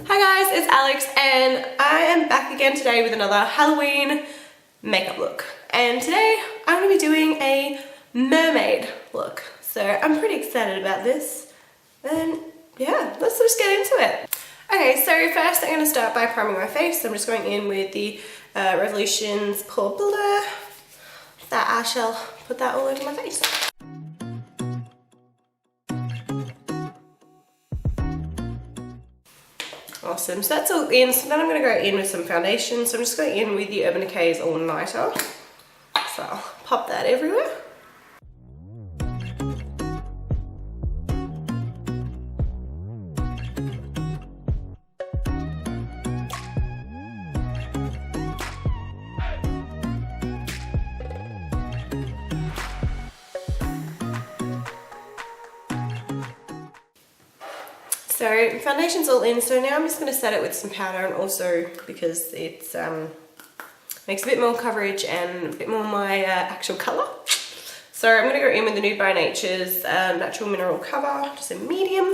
Hi guys, it's Alex and I am back again today with another Halloween makeup look. And today I'm going to be doing a mermaid look. So I'm pretty excited about this. And yeah, let's just get into it. Okay, so first I'm going to start by priming my face. I'm just going in with the Revolution's Pore Builder. That I shall put that all over my face. Awesome, so that's all in. So then I'm going to go in with some foundation. So I'm just going in with the Urban Decay's All Nighter. So I'll pop that everywhere. So foundation's all in, so now I'm just going to set it with some powder, and also because it's makes a bit more coverage and a bit more my actual colour. So I'm going to go in with the Nude by Nature's Natural Mineral Cover, just a medium,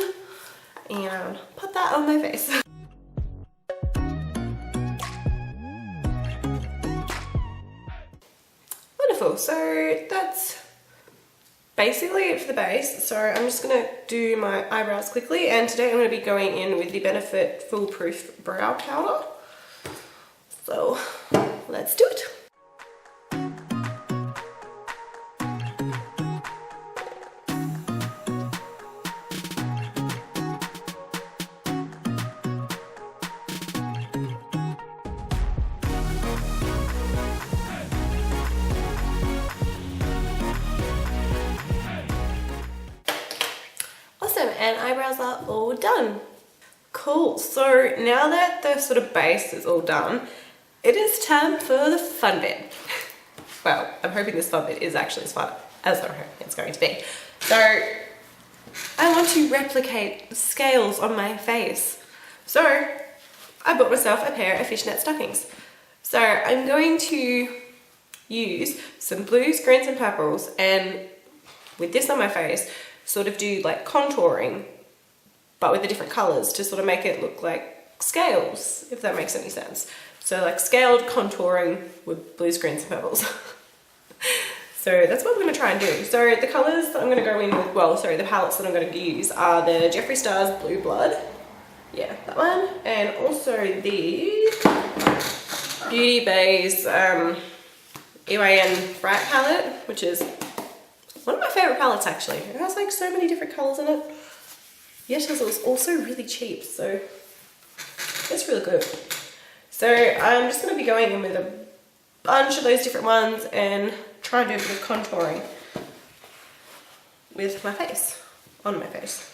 and put that on my face. Wonderful, so that's basically it for the base. So I'm just going to do my eyebrows quickly, and today I'm going to be going in with the Benefit Foolproof Brow Powder. So let's do it. And eyebrows are all done. Cool, so now that the sort of base is all done, it is time for the fun bit. Well, I'm hoping this fun bit is actually as fun as I'm hoping it's going to be. So I want to replicate scales on my face. So I bought myself a pair of fishnet stockings. So I'm going to use some blues, greens and purples, and with this on my face, sort of do like contouring, but with the different colours to sort of make it look like scales, if that makes any sense. So like scaled contouring with blues, greens and purples. So that's what I'm going to try and do. So the colours that I'm going to go in with, well, sorry, the palettes that I'm going to use are the Jeffree Star's Blue Blood. Yeah, that one. And also the Beauty Bay's EYN Bright palette, which is one of my favourite palettes actually. It has like so many different colours in it. Yet it was also really cheap, so it's really good. So I'm just going to be going in with a bunch of those different ones and try and do a bit of contouring with my face, on my face.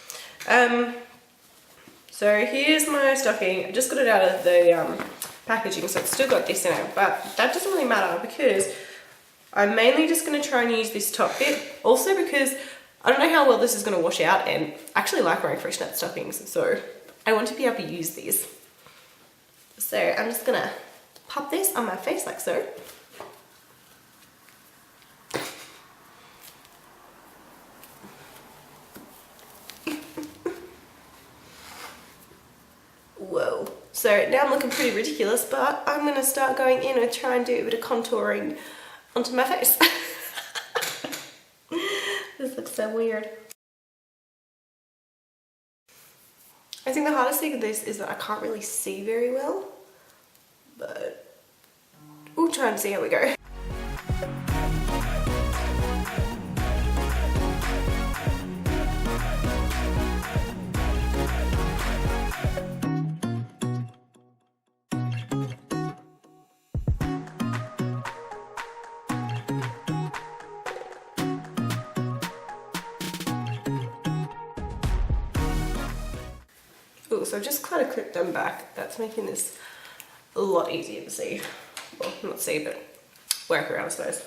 So here's my stocking. I just got it out of the packaging, so it's still got this in it, but that doesn't really matter because I'm mainly just going to try and use this top bit. Also because I don't know how well this is going to wash out, and I actually like wearing fishnet stockings, so I want to be able to use these. So I'm just going to pop this on my face like so. Whoa. So now I'm looking pretty ridiculous, but I'm going to start going in and try and do a bit of contouring onto my face. This looks so weird. I think the hardest thing with this is that I can't really see very well, but we'll try and see how we go. Ooh, so I've just kind of clipped them back. That's making this a lot easier to see. Well, not see, but work around, I suppose.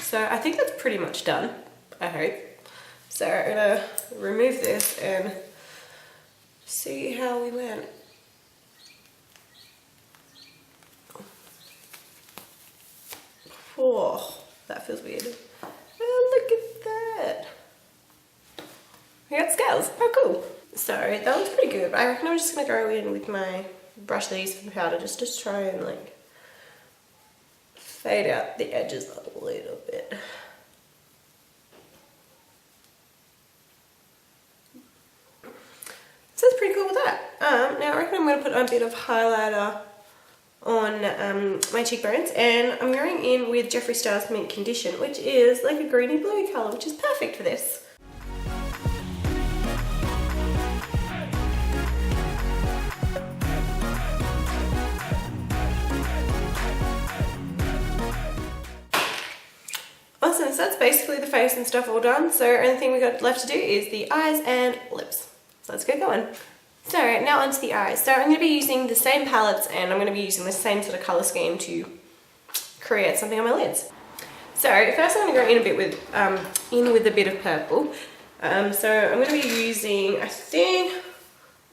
So I think that's pretty much done, I hope. So I'm gonna remove this and see how we went. Oh, that feels weird. Oh, look at that. We got scales. Oh, cool. So that one's pretty good, but I reckon I'm just gonna go in with my brush that I use for powder just to try and like fade out the edges a little bit. So that's pretty cool with that. Now I reckon I'm going to put a bit of highlighter on my cheekbones, and I'm going in with Jeffree Star's Mint Condition, which is like a greeny blue colour, which is perfect for this. Awesome, so that's basically the face and stuff all done. So the only thing we got left to do is the eyes and lips. So let's get going. So now onto the eyes. So I'm going to be using the same palettes and I'm going to be using the same sort of colour scheme to create something on my lids. So first I'm going to go in a bit with a bit of purple. So I'm going to be using, I think,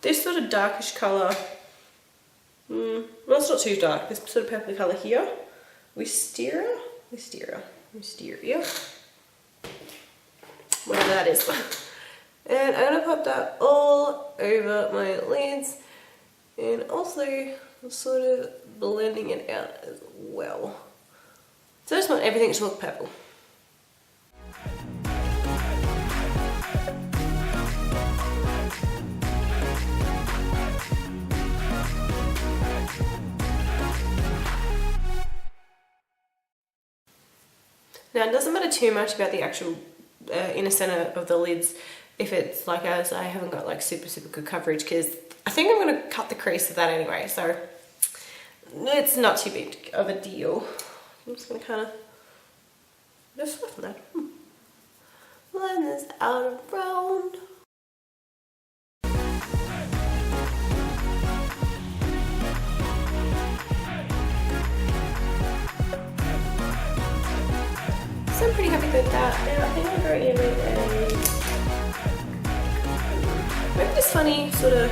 this sort of darkish colour. Well, it's not too dark. This sort of purple colour here. Wisteria. Whatever that is. And I'm going to pop that all over my lids and also sort of blending it out as well. So I just want everything to look purple. Now it doesn't matter too much about the actual inner center of the lids if it's like as I haven't got like super good coverage, because I think I'm going to cut the crease of that anyway, so it's not too big of a deal. I'm just going to kind of just soften that. Blend this out around. So I'm pretty happy with that. Now I think I'll go in with maybe this funny sort of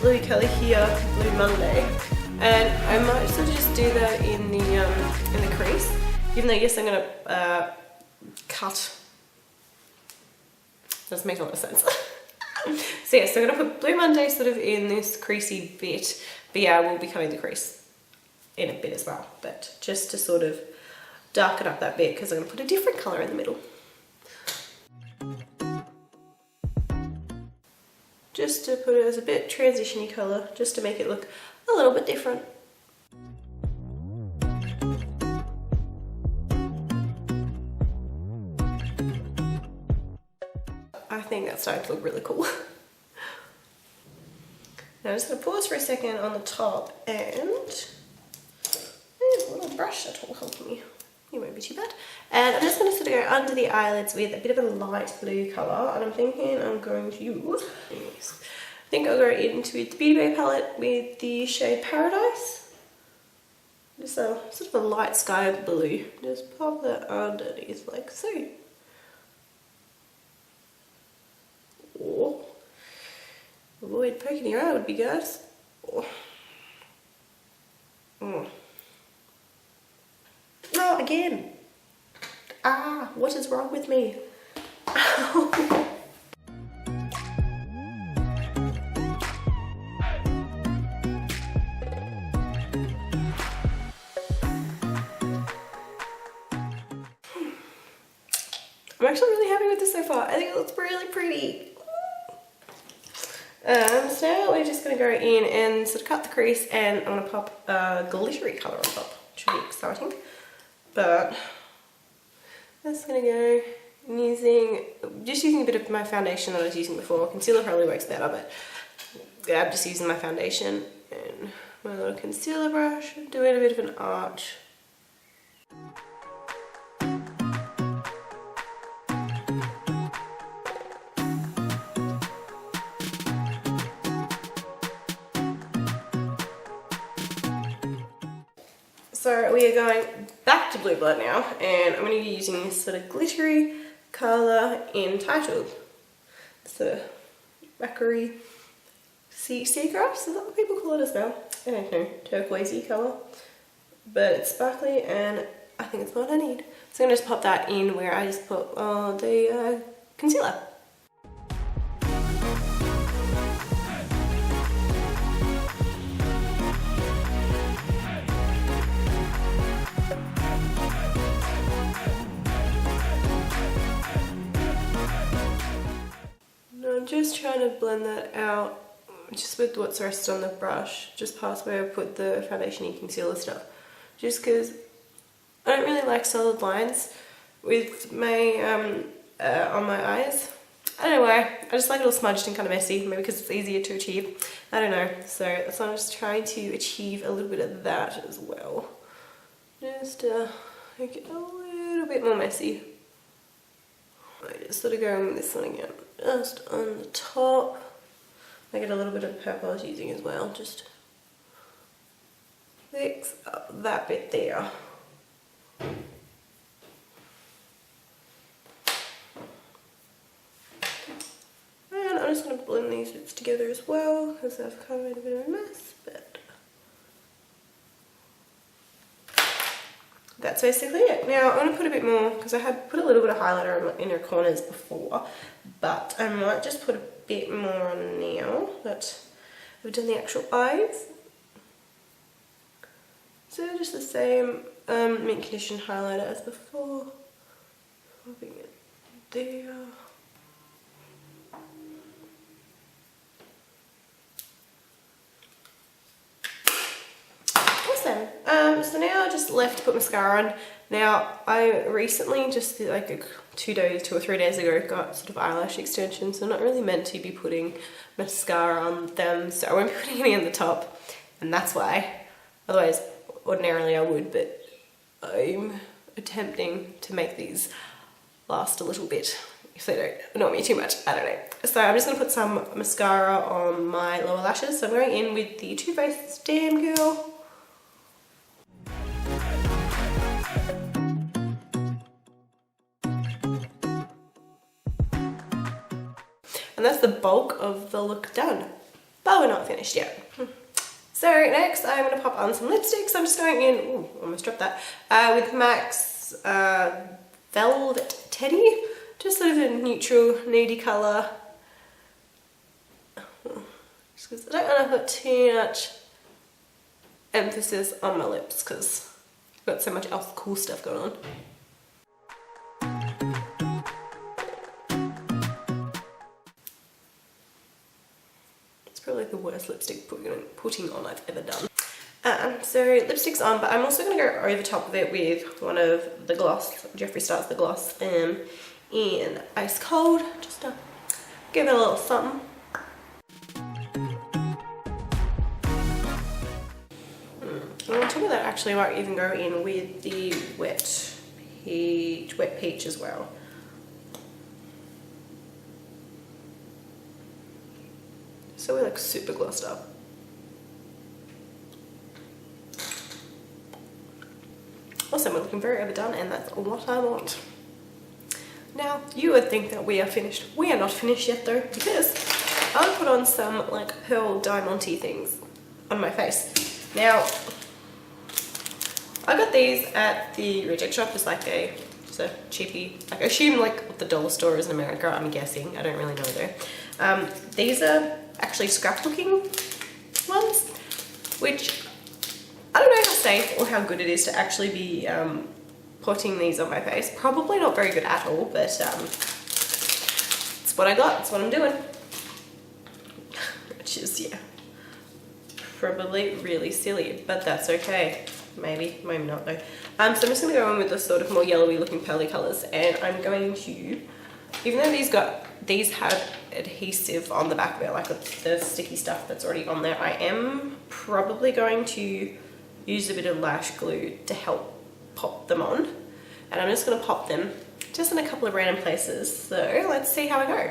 blue colour here, Blue Monday, and I might sort of just do that in the crease. Even though yes, I'm gonna cut. Doesn't make a lot of sense. So yeah, so I'm gonna put Blue Monday sort of in this creasy bit, but yeah, I will be cutting the crease in a bit as well, but just to sort of darken up that bit because I'm gonna put a different colour in the middle. Just to put it as a bit transition-y colour, just to make it look a little bit different. I think that's starting to look really cool. Now I'm just going to pause for a second on the top and there's a little brush that will help me. It won't be too bad. And I'm just going to sort of go under the eyelids with a bit of a light blue colour, and I'm thinking I'm going to use, I think I'll go into the Beauty Bay palette with the shade Paradise. Just a sort of a light sky blue. Just pop that underneath like so. Oh. Avoid poking your eye would be good. Oh. No, again. Ah, what is wrong with me? I'm actually really happy with this so far. I think it looks really pretty. So now we're just going to go in and sort of cut the crease, and I'm going to pop a glittery colour on top, which will be exciting. But I'm just going to go using a bit of my foundation that I was using before. Concealer probably works better, but yeah, I'm just using my foundation and my little concealer brush, doing a bit of an arch. So we are going back to Blue Blood now, and I'm going to be using this sort of glittery colour entitled the Rackery Seagrass, is that what people call it as well? I don't know, turquoisey colour, but it's sparkly and I think it's what I need. So I'm going to just pop that in where I just put the concealer. I'm just trying to blend that out just with what's rested on the brush, just past where I put the foundation and concealer stuff. Just because I don't really like solid lines with my on my eyes. I don't know why, I just like it all smudged and kind of messy, maybe because it's easier to achieve. I don't know, so that's why I'm just trying to achieve a little bit of that as well. Just make it a little bit more messy. I just sort of go in with this one again, just on the top. I get a little bit of purple I was using as well, just fix up that bit there. And I'm just going to blend these bits together as well, because I've kind of made a bit of a mess, but that's basically it. Now I'm going to put a bit more, because I had put a little bit of highlighter on my inner corners before, but I might just put a bit more on now that I've done the actual eyes. So just the same mint condition highlighter as before. Popping it there. So now I just left to put mascara on. Now I recently, just like 2 or 3 days ago, got sort of eyelash extensions. So I'm not really meant to be putting mascara on them, so I won't be putting any on the top, and that's why. Otherwise, ordinarily I would, but I'm attempting to make these last a little bit if they don't annoy me too much. I don't know. So I'm just going to put some mascara on my lower lashes. So I'm going in with the Too Faced Damn Girl. And that's the bulk of the look done, but we're not finished yet. So next I'm going to pop on some lipsticks. I'm just going in, ooh, almost dropped that, with MAC's Velvet Teddy, just sort of a neutral nudie colour. Just because I don't want to put too much emphasis on my lips because I've got so much else cool stuff going on. Probably the worst lipstick putting on I've ever done. So lipstick's on, but I'm also going to go over top of it with one of the gloss. Jeffree Star's the gloss in Ice Cold, just to give it a little something. And on top of that, actually, I might even go in with the wet peach as well. So we're like super glossed up. Awesome, we're looking very overdone, and that's what I want. Now, you would think that we are finished. We are not finished yet though, because I'll put on some like pearl diamond-y things on my face. Now, I got these at the reject shop, just a cheapie, like I assume like what the dollar store is in America, I'm guessing. I don't really know though. These are actually scrap looking ones, which I don't know how safe or how good it is to actually be putting these on my face. Probably not very good at all, but it's what I got, it's what I'm doing. Which is, yeah, probably really silly, but that's okay. Maybe not though. So I'm just going to go in with the sort of more yellowy looking pearly colours, and I'm going to, even though these have adhesive on the back of it, like the sticky stuff that's already on there, I am probably going to use a bit of lash glue to help pop them on. And I'm just going to pop them just in a couple of random places. So let's see how I go.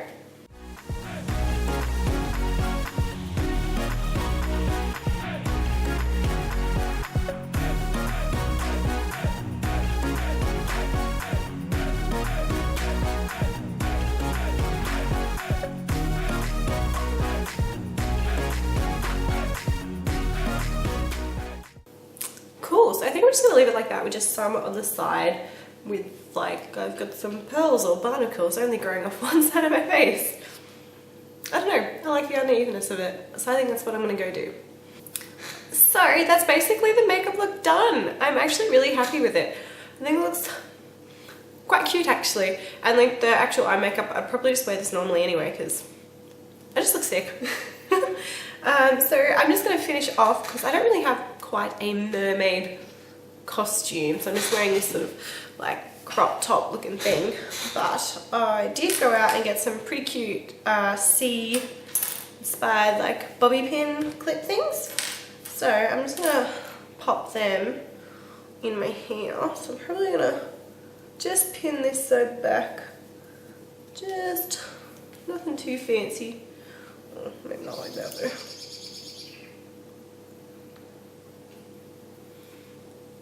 So I think I'm just gonna leave it like that with just some on the side with like, I've got some pearls or barnacles only growing off one side of my face. I don't know, I like the unevenness of it. So I think that's what I'm gonna go do. So that's basically the makeup look done. I'm actually really happy with it. I think it looks quite cute actually. And like the actual eye makeup, I'd probably just wear this normally anyway because I just look sick. So I'm just going to finish off because I don't really have quite a mermaid costume. So I'm just wearing this sort of like crop top looking thing. But I did go out and get some pretty cute sea inspired like bobby pin clip things. So I'm just going to pop them in my hair. So I'm probably going to just pin this side back. Just nothing too fancy. Oh, maybe not like that though.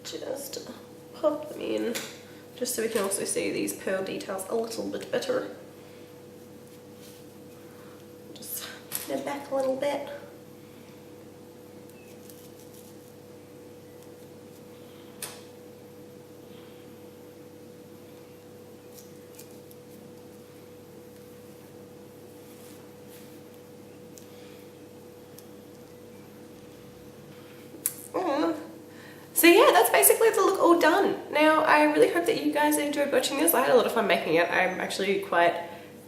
Just pop them in, just so we can also see these pearl details a little bit better. Just pin it back a little bit. So yeah, that's basically the look all done. Now, I really hope that you guys enjoyed watching this. I had a lot of fun making it. I'm actually quite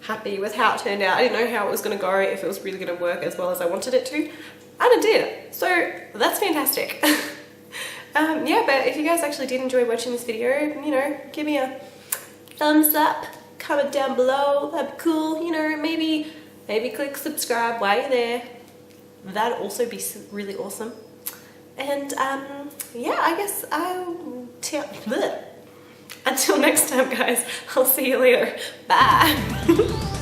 happy with how it turned out. I didn't know how it was going to go, if it was really going to work as well as I wanted it to. And it did. So that's fantastic. Yeah, but if you guys actually did enjoy watching this video, you know, give me a thumbs up, comment down below. That'd be cool. You know, maybe click subscribe while you're there. That'd also be really awesome. And yeah, I guess until next time guys, I'll see you later. Bye.